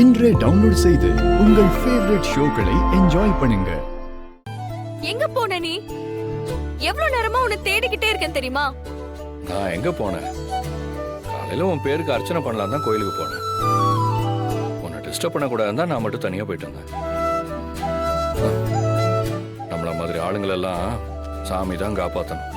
இன்றே டவுன்லோட் செய்து உங்கள் ஃபேவரட் ஷோக்களை என்ஜாய் பண்ணுங்க. எங்க போன நீ? எவ்வளவு நேரமா உன்னை தேடிக்கிட்டே இருக்கேன் தெரியுமா? நான் எங்க போனேன்? காலையில உன் பேருக்கு அர்ச்சனை பண்ணலாம் தான் கோயிலுக்கு போனேன். உன்னை டிஸ்டர்ப் பண்ணக்கூடாதுன்னு தான் நான் மட்டும் தனியா போயிட்டு இருந்தேன். நம்மள மாதிரி ஆளுங்களெல்லாம் சாமி தான் காப்பாத்தணும்.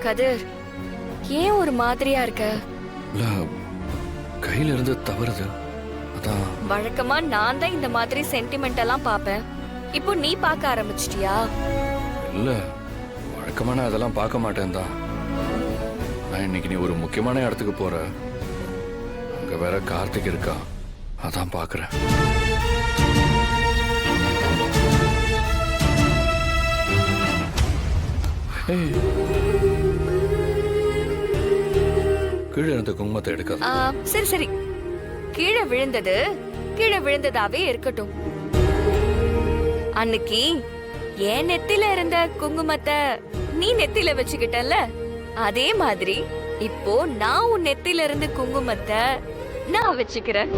கதிர், ஏன் ஒரு மாதிரியா இருக்க? இல்ல, கையில இருந்து தவறுது. அதான். வழக்கமா நான் தான் இந்த மாதிரி சென்டிமெண்ட் எல்லாம் பாப்பேன். இப்போ நீ பார்க்க ஆரம்பிச்சிட்டியா? இல்ல, வழக்கமா நான் அதெல்லாம் பார்க்க மாட்டேன் தான். நான் இன்னைக்கு நீ ஒரு முக்கியமான இடத்துக்கு போற. அங்க வேற கார்த்திக் இருக்கா, அதான் பாக்குறேன். கீழே இருந்த குங்குமத்தை எடுக்காத. சரி சரி, கீழே விழுந்ததாவே இருக்கட்டும். அன்னைக்கு என் நெத்தில இருந்த குங்குமத்தை நீ நெத்தில வச்சுக்கிட்டல, அதே மாதிரி இப்போ நான் உன் நெத்தில இருந்து குங்குமத்தை நான் வச்சுக்கிறேன்.